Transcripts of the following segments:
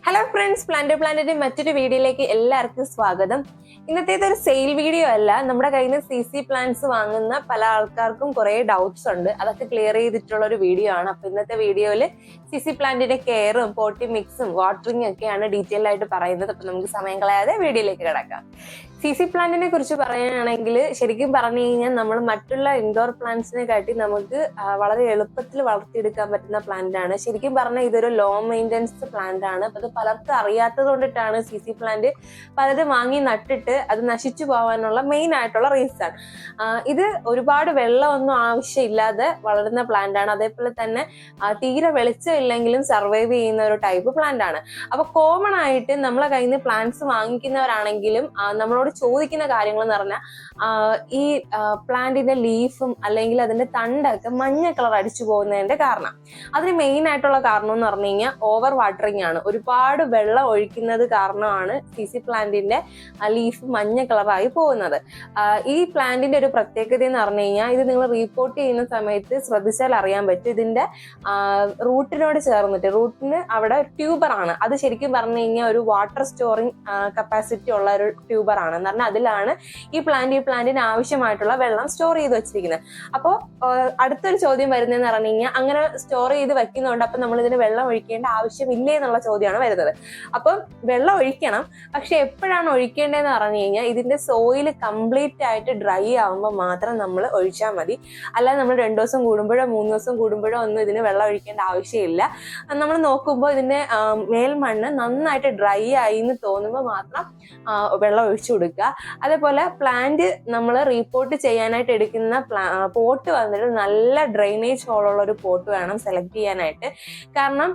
Hello friends, പ്ലാന്റിന്റെ മറ്റൊരു വീഡിയോയിലേക്ക് എല്ലാവർക്കും സ്വാഗതം. ഇന്നത്തേതൊരു സെയിൽ വീഡിയോ അല്ല. നമ്മുടെ കയ്യിൽ നിന്ന് CC പ്ലാന്റ്സ് വാങ്ങുന്ന പല ആൾക്കാർക്കും കുറെ ഡൗട്ട്സ് ഉണ്ട്. അതൊക്കെ ക്ലിയർ ചെയ്തിട്ടുള്ള ഒരു വീഡിയോ ആണ്. അപ്പൊ ഇന്നത്തെ വീഡിയോയിൽ CC പ്ലാന്റിന്റെ കെയറും പോട്ടി മിക്സും വാട്ടറിംഗ് ഒക്കെയാണ് ഡീറ്റെയിൽ ആയിട്ട് പറയുന്നത്. അപ്പൊ നമുക്ക് സമയം കളയാതെ വീഡിയോയിലേക്ക് കിടക്കാം. CC പ്ലാന്റിനെ കുറിച്ച് പറയുകയാണെങ്കിൽ ശരിക്കും പറഞ്ഞു കഴിഞ്ഞാൽ നമ്മൾ മറ്റുള്ള ഇൻഡോർ പ്ലാന്റ്സിനെ കാട്ടി നമുക്ക് വളരെ എളുപ്പത്തിൽ വളർത്തിയെടുക്കാൻ പറ്റുന്ന പ്ലാന്റ് ആണ്. ശരിക്കും പറഞ്ഞാൽ ഇതൊരു ലോ മെയിൻ്റനൻസ് പ്ലാന്റ് ആണ്. അപ്പൊ അത് പലർക്കും അറിയാത്തത് കൊണ്ടിട്ടാണ് CC പ്ലാന്റ് പലരും വാങ്ങി നട്ടിട്ട് അത് നശിച്ചു പോകാനുള്ള മെയിൻ ആയിട്ടുള്ള റീസൺ. ഇത് ഒരുപാട് വെള്ളമൊന്നും ആവശ്യമില്ലാതെ വളരുന്ന പ്ലാന്റ് ആണ്. അതേപോലെ തന്നെ തീരെ വെളിച്ചം ഇല്ലെങ്കിലും സർവൈവ് ചെയ്യുന്ന ഒരു ടൈപ്പ് പ്ലാന്റ് ആണ്. അപ്പൊ കോമൺ ആയിട്ട് നമ്മളെ കയ്യിൽ നിന്ന് പ്ലാന്റ്സ് വാങ്ങിക്കുന്നവരാണെങ്കിലും നമ്മളോട് ചോദിക്കുന്ന കാര്യങ്ങൾ എന്ന് പറഞ്ഞാൽ ഈ പ്ലാന്റിന്റെ ലീഫും അല്ലെങ്കിൽ അതിന്റെ തണ്ടൊക്കെ മഞ്ഞ കളർ അടിച്ചു പോകുന്നതിന്റെ കാരണം, അതിന് മെയിൻ ആയിട്ടുള്ള കാരണം എന്ന് പറഞ്ഞു കഴിഞ്ഞാൽ ഓവർ വാട്ടറിങ് ആണ്. ഒരുപാട് വെള്ളം ഒഴിക്കുന്നത് കാരണമാണ് CC പ്ലാന്റിന്റെ ലീഫ് മഞ്ഞ കളറായി പോകുന്നത്. ഈ പ്ലാന്റിന്റെ ഒരു പ്രത്യേകത എന്ന് പറഞ്ഞു കഴിഞ്ഞാൽ ഇത് നിങ്ങൾ റീപോർട്ട് ചെയ്യുന്ന സമയത്ത് ശ്രദ്ധിച്ചാൽ അറിയാൻ പറ്റും. ഇതിന്റെ റൂട്ടിനോട് ചേർന്നിട്ട്, റൂട്ടിന് അവിടെ ട്യൂബർ ആണ്. അത് ശരിക്കും പറഞ്ഞു കഴിഞ്ഞാൽ ഒരു വാട്ടർ സ്റ്റോറിങ് കപ്പാസിറ്റി ഉള്ള ഒരു ട്യൂബർ ആണ്. എന്ന് പറഞ്ഞാൽ അതിലാണ് ഈ പ്ലാന്റിന് ആവശ്യമായിട്ടുള്ള വെള്ളം സ്റ്റോർ ചെയ്ത് വെച്ചിരിക്കുന്നത്. അപ്പോൾ അടുത്തൊരു ചോദ്യം വരുന്നതെന്ന് പറഞ്ഞു കഴിഞ്ഞാൽ അങ്ങനെ സ്റ്റോർ ചെയ്ത് വെക്കുന്നുണ്ട്, അപ്പൊ നമ്മൾ ഇതിന് വെള്ളം ഒഴിക്കേണ്ട ആവശ്യമില്ലേ എന്നുള്ള ചോദ്യമാണ് വരുന്നത്. അപ്പം വെള്ളം ഒഴിക്കണം, പക്ഷെ എപ്പോഴാണ് ഒഴിക്കേണ്ടതെന്ന് പറഞ്ഞു കഴിഞ്ഞാൽ ഇതിന്റെ സോയിൽ കംപ്ലീറ്റ് ആയിട്ട് ഡ്രൈ ആവുമ്പോൾ മാത്രം നമ്മൾ ഒഴിച്ചാൽ മതി. അല്ലാതെ നമ്മൾ 2 ദിവസം കൂടുമ്പോഴോ 3 ദിവസം കൂടുമ്പോഴോ ഒന്നും ഇതിന് വെള്ളം ഒഴിക്കേണ്ട ആവശ്യമില്ല. നമ്മൾ നോക്കുമ്പോൾ ഇതിന്റെ മേൽമണ്ണ് നന്നായിട്ട് ഡ്രൈ ആയി എന്ന് തോന്നുമ്പോൾ മാത്രം വെള്ളം ഒഴിച്ചു കൊടുക്കുക. അതേപോലെ പ്ലാന്റ് നമ്മൾ റീപോർട്ട് ചെയ്യാനായിട്ട് എടുക്കുന്ന പോട്ട് വന്നിട്ട് നല്ല ഡ്രെയിനേജ് ഹോളുള്ള ഒരു പോട്ട് വേണം സെലക്ട് ചെയ്യാനായിട്ട്. കാരണം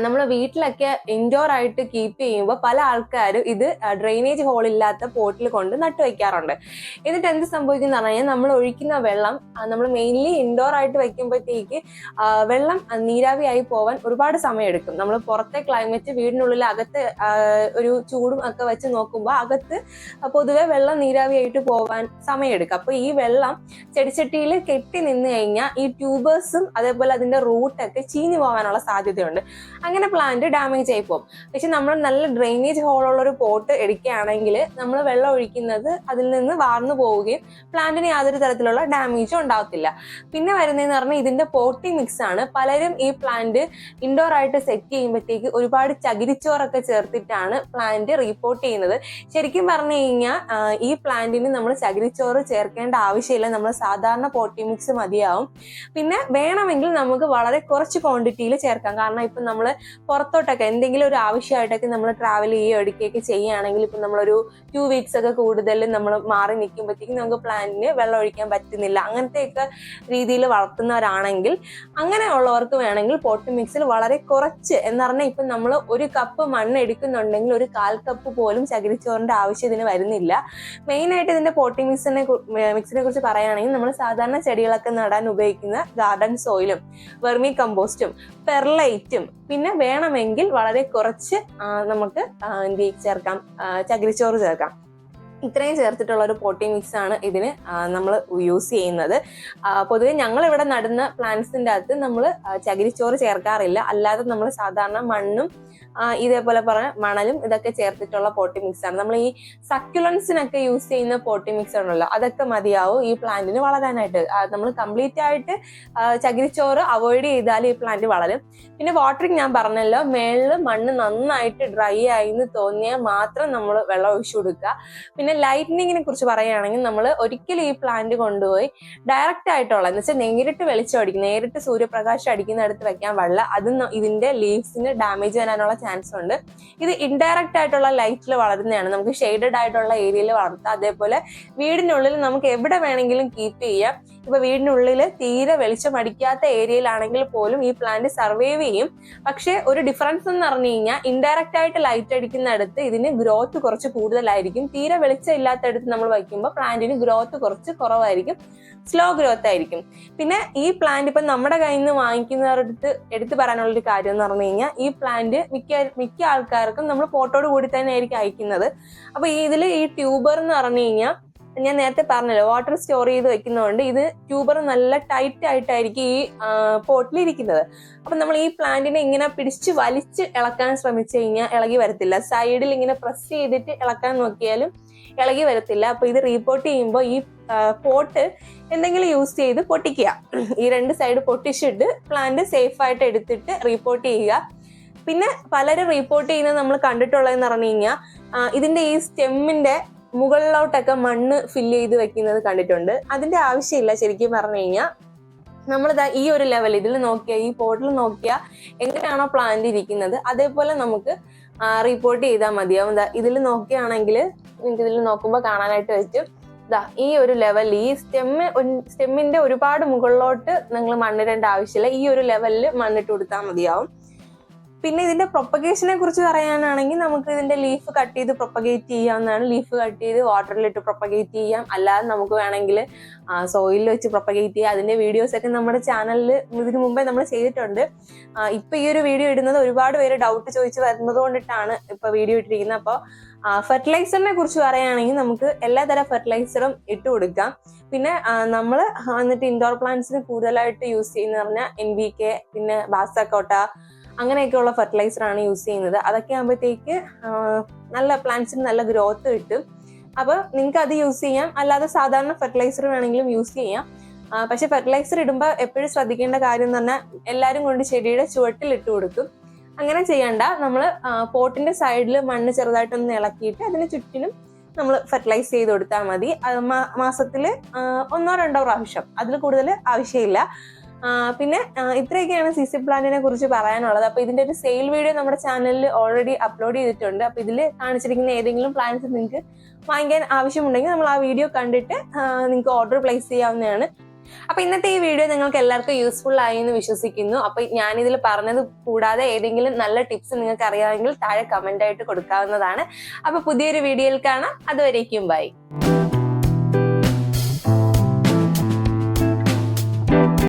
നമ്മൾ വീട്ടിലൊക്കെ ഇൻഡോർ ആയിട്ട് കീപ്പ് ചെയ്യുമ്പോൾ പല ആൾക്കാരും ഇത് ഡ്രെയിനേജ് ഹോൾ ഇല്ലാത്ത പോട്ടിൽ കൊണ്ട് നട്ടു വെക്കാറുണ്ട്. എന്നിട്ട് എന്ത് സംഭവിക്കുന്ന പറഞ്ഞാൽ നമ്മൾ ഒഴിക്കുന്ന വെള്ളം നമ്മൾ മെയിൻലി ഇൻഡോർ ആയിട്ട് വെക്കുമ്പോഴത്തേക്ക് വെള്ളം നീരാവിയായി പോവാൻ ഒരുപാട് സമയം എടുക്കും. നമ്മൾ പുറത്തെ ക്ലൈമറ്റ്, വീടിനുള്ളിൽ അകത്ത് ഒരു ചൂടും ഒക്കെ വെച്ച് നോക്കുമ്പോൾ അകത്ത് പൊതുവെ വെള്ളം നീരാവിയായിട്ട് പോവാൻ സമയമെടുക്കും. അപ്പൊ ഈ വെള്ളം ചെടിച്ചട്ടിയിൽ കെട്ടി നിന്ന് കഴിഞ്ഞാൽ ഈ ട്യൂബേഴ്സും അതേപോലെ അതിന്റെ റൂട്ടൊക്കെ ചീഞ്ഞു പോകാനുള്ള സാധ്യതയുണ്ട്. അങ്ങനെ പ്ലാന്റ് ഡാമേജ് ആയി പോകും. പക്ഷെ നമ്മൾ നല്ല ഡ്രെയിനേജ് ഹോളുള്ള ഒരു പോട്ട് എടുക്കുകയാണെങ്കിൽ നമ്മൾ വെള്ളം ഒഴിക്കുന്നത് അതിൽ നിന്ന് വാർന്നു പോവുകയും പ്ലാന്റിന് യാതൊരു തരത്തിലുള്ള ഡാമേജും ഉണ്ടാവത്തില്ല. പിന്നെ വരുന്നതെന്ന് പറഞ്ഞാൽ ഇതിന്റെ പോട്ടി മിക്സ് ആണ്. പലരും ഈ പ്ലാന്റ് ഇൻഡോർ ആയിട്ട് സെറ്റ് ചെയ്യുമ്പോഴത്തേക്ക് ഒരുപാട് ചകിരിച്ചോറൊക്കെ ചേർത്തിട്ടാണ് പ്ലാന്റ് റീപോർട്ട് ചെയ്യുന്നത്. ശരിക്കും പറഞ്ഞു കഴിഞ്ഞാൽ ഈ പ്ലാന്റിന് നമ്മൾ ചകിരിച്ചോറ് ചേർക്കേണ്ട ആവശ്യമില്ല. നമ്മൾ സാധാരണ പോട്ടി മിക്സ് മതിയാവും. പിന്നെ വേണമെങ്കിൽ നമുക്ക് വളരെ കുറച്ച് ക്വാണ്ടിറ്റിയിൽ ചേർക്കാം. കാരണം ഇപ്പം നമ്മൾ പുറത്തോട്ടൊക്കെ എന്തെങ്കിലും ഒരു ആവശ്യമായിട്ടൊക്കെ നമ്മൾ ട്രാവൽ ചെയ്യുകയോ എടുക്കുകയൊക്കെ ചെയ്യുകയാണെങ്കിൽ ഇപ്പം നമ്മളൊരു 2 വീക്സ് ഒക്കെ കൂടുതൽ നമ്മൾ മാറി നിൽക്കുമ്പോഴത്തേക്കും നമുക്ക് പ്ലാന്റിന് വെള്ളം ഒഴിക്കാൻ പറ്റുന്നില്ല. അങ്ങനത്തെയൊക്കെ രീതിയിൽ വളർത്തുന്നവരാണെങ്കിൽ അങ്ങനെയുള്ളവർക്ക് വേണമെങ്കിൽ പോട്ടി മിക്സിൽ വളരെ കുറച്ച് എന്ന് പറഞ്ഞാൽ ഇപ്പം നമ്മൾ 1 കപ്പ് മണ്ണ് എടുക്കുന്നുണ്ടെങ്കിൽ 1/4 കപ്പ് പോലും ചകിരിച്ചോറിന്റെ ആവശ്യം ഇതിന് വരുന്നില്ല. മെയിനായിട്ട് ഇതിന്റെ പോട്ടി മിക്സിനെ കുറിച്ച് പറയുകയാണെങ്കിൽ നമ്മൾ സാധാരണ ചെടികളൊക്കെ നടാൻ ഉപയോഗിക്കുന്ന ഗാർഡൻ സോയിലും വെർമി കമ്പോസ്റ്റും പെർലൈറ്റും പിന്നെ വേണമെങ്കിൽ വളരെ കുറച്ച് നമുക്ക് ചേർക്കാം, ചകിരിച്ചോറ് ചേർക്കാം. ഇത്രയും ചേർത്തിട്ടുള്ള ഒരു പോട്ടി മിക്സ് ആണ് ഇതിന് നമ്മൾ യൂസ് ചെയ്യുന്നത്. പൊതുവെ ഞങ്ങൾ ഇവിടെ നടുന്ന പ്ലാന്റ്സിന്റെ അകത്ത് നമ്മൾ ചകിരിച്ചോറ് ചേർക്കാറില്ല. അല്ലാതെ നമ്മൾ സാധാരണ മണ്ണും ഇതേപോലെ പറഞ്ഞ മണലും ഇതൊക്കെ ചേർത്തിട്ടുള്ള പോട്ടി മിക്സ് ആണ്. നമ്മൾ ഈ സക്യുലൻസിനൊക്കെ യൂസ് ചെയ്യുന്ന പോട്ടി മിക്സ് ആണല്ലോ, അതൊക്കെ മതിയാവും ഈ പ്ലാന്റിന് വളരാനായിട്ട്. നമ്മൾ കംപ്ലീറ്റ് ആയിട്ട് ചകിരിച്ചോറ് അവോയ്ഡ് ചെയ്താൽ ഈ പ്ലാന്റ് വളരും. പിന്നെ വാട്ടറിങ് ഞാൻ പറഞ്ഞല്ലോ, മേളിൽ മണ്ണ് നന്നായിട്ട് ഡ്രൈ ആയി എന്ന് തോന്നിയാൽ മാത്രം നമ്മൾ വെള്ളം ഒഴിച്ചു കൊടുക്കുക. പിന്നെ ലൈറ്റ്നിങ്ങിനെ കുറിച്ച് പറയുകയാണെങ്കിൽ നമ്മൾ ഒരിക്കലും ഈ പ്ലാന്റ് കൊണ്ടുപോയി ഡയറക്റ്റ് ആയിട്ടുള്ള എന്ന് വെച്ചാൽ നേരിട്ട് വെളിച്ചം അടിക്കും, നേരിട്ട് സൂര്യപ്രകാശം അടിക്കുന്നിടത്ത് വെക്കാൻ പാടില്ല. അത് ഇതിന്റെ ലീവ്സിന് ഡാമേജ് വരാനുള്ള ചാൻസ് ഉണ്ട്. ഇത് ഇൻഡയറക്റ്റ് ആയിട്ടുള്ള ലൈറ്റിൽ വളരുന്നതാണ്. നമുക്ക് ഷെയ്ഡഡ് ആയിട്ടുള്ള ഏരിയയിൽ വളർത്താം. അതേപോലെ വീടിനുള്ളിൽ നമുക്ക് എവിടെ വേണമെങ്കിലും കീപ്പ് ചെയ്യാം. ഇപ്പൊ വീടിനുള്ളിൽ തീരെ വെളിച്ചം അടിക്കാത്ത ഏരിയയിലാണെങ്കിൽ പോലും ഈ പ്ലാന്റ് സർവൈവ് ചെയ്യും. പക്ഷെ ഒരു ഡിഫറൻസ് എന്ന് പറഞ്ഞു കഴിഞ്ഞാൽ ഇൻഡയറക്റ്റ് ആയിട്ട് ലൈറ്റ് അടിക്കുന്നിടത്ത് ഇതിന് ഗ്രോത്ത് കുറച്ച് കൂടുതലായിരിക്കും. തീരെ വെളിച്ചം ഇല്ലാത്തടത്ത് നമ്മൾ വയ്ക്കുമ്പോൾ പ്ലാന്റിന് ഗ്രോത്ത് കുറച്ച് കുറവായിരിക്കും, സ്ലോ ഗ്രോത്ത് ആയിരിക്കും. പിന്നെ ഈ പ്ലാന്റ് ഇപ്പൊ നമ്മുടെ കയ്യിൽ നിന്ന് വാങ്ങിക്കുന്നവരുടെ എടുത്ത് പറയാനുള്ളൊരു കാര്യം എന്ന് പറഞ്ഞു കഴിഞ്ഞാൽ ഈ പ്ലാന്റ് മിക്ക ആൾക്കാർക്കും നമ്മൾ പോട്ടോട് കൂടി തന്നെ ആയിരിക്കും അയക്കുന്നത്. അപ്പൊ ഇതിൽ ഈ ട്യൂബർ എന്ന് പറഞ്ഞു കഴിഞ്ഞാൽ ഞാൻ നേരത്തെ പറഞ്ഞല്ലോ വാട്ടർ സ്റ്റോർ ചെയ്ത് വെക്കുന്നതുകൊണ്ട് ഇത് ട്യൂബർ നല്ല ടൈറ്റ് ആയിട്ടായിരിക്കും ഈ പോട്ടിൽ ഇരിക്കുന്നത്. അപ്പൊ നമ്മൾ ഈ പ്ലാന്റിനെ ഇങ്ങനെ പിടിച്ച് വലിച്ച് ഇളക്കാൻ ശ്രമിച്ചു കഴിഞ്ഞാൽ ഇളകി വരത്തില്ല. സൈഡിൽ ഇങ്ങനെ പ്രസ് ചെയ്തിട്ട് ഇളക്കാൻ നോക്കിയാലും ഇളകി വരത്തില്ല. അപ്പൊ ഇത് റീപോർട്ട് ചെയ്യുമ്പോൾ ഈ പോട്ട് എന്തെങ്കിലും യൂസ് ചെയ്ത് പൊട്ടിക്കുക. ഈ 2 സൈഡ് പൊട്ടിച്ചിട്ട് പ്ലാന്റ് സേഫ് ആയിട്ട് എടുത്തിട്ട് റീപോർട്ട് ചെയ്യുക. പിന്നെ പലരും റീപോർട്ട് ചെയ്യുന്നത് നമ്മൾ കണ്ടിട്ടുള്ളതെന്ന് പറഞ്ഞു കഴിഞ്ഞാൽ ഇതിന്റെ ഈ സ്റ്റെമ്മിന്റെ മുകളിലോട്ടൊക്കെ മണ്ണ് ഫില്ല് ചെയ്ത് വെക്കുന്നത് കണ്ടിട്ടുണ്ട്. അതിന്റെ ആവശ്യമില്ല. ശരിക്കും പറഞ്ഞു കഴിഞ്ഞാൽ നമ്മളിതാ ഈ ഒരു ലെവൽ ഇതിൽ നോക്കിയാൽ, ഈ പോട്ടിൽ നോക്കിയാൽ എങ്ങനെയാണോ പ്ലാന്റ് ഇരിക്കുന്നത് അതേപോലെ നമുക്ക് റിപ്പോർട്ട് ചെയ്താൽ മതിയാവും. ഇതിൽ നോക്കുകയാണെങ്കിൽ നിങ്ങൾക്ക് ഇതിൽ നോക്കുമ്പോൾ കാണാനായിട്ട് പറ്റും. ഈ ഒരു ലെവൽ, ഈ സ്റ്റെമ്മിന്റെ ഒരുപാട് മുകളിലോട്ട് നിങ്ങൾ മണ്ണിടേണ്ട ആവശ്യമില്ല. ഈ ഒരു ലെവലിൽ മണ്ണിട്ട് കൊടുത്താൽ മതിയാവും. പിന്നെ ഇതിന്റെ പ്രൊപ്പഗേഷനെ കുറിച്ച് പറയാനാണെങ്കിൽ നമുക്ക് ഇതിന്റെ ലീഫ് കട്ട് ചെയ്ത് പ്രൊപ്പഗേറ്റ് ചെയ്യാവുന്നതാണ്. ലീഫ് കട്ട് ചെയ്ത് വാട്ടറിലിട്ട് പ്രൊപ്പഗേറ്റ് ചെയ്യാം. അല്ലാതെ നമുക്ക് വേണമെങ്കിൽ സോയിലിൽ വെച്ച് പ്രൊപ്പഗേറ്റ് ചെയ്യാം. അതിന്റെ വീഡിയോസ് ഒക്കെ നമ്മുടെ ചാനലിൽ ഇതിനു മുമ്പേ നമ്മൾ ചെയ്തിട്ടുണ്ട്. ഇപ്പൊ ഈ ഒരു വീഡിയോ ഇടുന്നത് ഒരുപാട് പേര് ഡൗട്ട് ചോദിച്ച് വരുന്നത് കൊണ്ടിട്ടാണ് ഇപ്പൊ വീഡിയോ ഇട്ടിരിക്കുന്നത്. അപ്പോൾ ഫെർട്ടിലൈസറിനെ കുറിച്ച് പറയുകയാണെങ്കിൽ നമുക്ക് എല്ലാതരം ഫെർട്ടിലൈസറും ഇട്ട് കൊടുക്കാം. പിന്നെ നമ്മൾ എന്നിട്ട് ഇൻഡോർ പ്ലാന്റ്സിന് കൂടുതലായിട്ട് യൂസ് ചെയ്യുന്ന പറഞ്ഞാൽ NPK, പിന്നെ ബാസക്കോട്ട, അങ്ങനെയൊക്കെയുള്ള ഫെർട്ടിലൈസർ ആണ് യൂസ് ചെയ്യുന്നത്. അതൊക്കെ ആകുമ്പോഴത്തേക്ക് നല്ല പ്ലാന്റ്സിന് നല്ല ഗ്രോത്ത് കിട്ടും. അപ്പൊ നിങ്ങൾക്ക് അത് യൂസ് ചെയ്യാം. അല്ലാതെ സാധാരണ ഫെർട്ടിലൈസർ വേണമെങ്കിലും യൂസ് ചെയ്യാം. പക്ഷെ ഫെർട്ടിലൈസർ ഇടുമ്പോൾ എപ്പോഴും ശ്രദ്ധിക്കേണ്ട കാര്യം എന്ന് പറഞ്ഞാൽ എല്ലാവരും കൊണ്ട് ചെടിയുടെ ചുവട്ടിൽ ഇട്ട് കൊടുക്കും. അങ്ങനെ ചെയ്യണ്ട. നമ്മൾ പോട്ടിന്റെ സൈഡിൽ മണ്ണ് ചെറുതായിട്ടൊന്ന് ഇളക്കിയിട്ട് അതിന് ചുറ്റിനും നമ്മൾ ഫെർട്ടിലൈസ് ചെയ്ത് കൊടുത്താൽ മതി. മാസത്തിൽ 1-2 പ്രാവശ്യം, അതിൽ കൂടുതൽ ആവശ്യമില്ല. പിന്നെ ഇത്രയൊക്കെയാണ് CC പ്ലാന്റിനെ കുറിച്ച് പറയാനുള്ളത്. അപ്പൊ ഇതിന്റെ ഒരു സെയിൽ വീഡിയോ നമ്മുടെ ചാനലിൽ ഓൾറെഡി അപ്ലോഡ് ചെയ്തിട്ടുണ്ട്. അപ്പൊ ഇതിൽ കാണിച്ചിരിക്കുന്ന ഏതെങ്കിലും പ്ലാന്റ്സ് നിങ്ങൾക്ക് വാങ്ങിക്കാൻ ആവശ്യമുണ്ടെങ്കിൽ നമ്മൾ ആ വീഡിയോ കണ്ടിട്ട് നിങ്ങൾക്ക് ഓർഡർ പ്ലേസ് ചെയ്യാവുന്നതാണ്. അപ്പൊ ഇന്നത്തെ ഈ വീഡിയോ നിങ്ങൾക്ക് എല്ലാവർക്കും യൂസ്ഫുൾ ആയി എന്ന് വിശ്വസിക്കുന്നു. അപ്പൊ ഞാനിതിൽ പറഞ്ഞത് കൂടാതെ ഏതെങ്കിലും നല്ല ടിപ്സ് നിങ്ങൾക്ക് അറിയാമെങ്കിൽ താഴെ കമന്റ് ആയിട്ട് കൊടുക്കാവുന്നതാണ്. അപ്പൊ പുതിയൊരു വീഡിയോയിൽ കാണാം. അതുവരേക്കും ബൈ.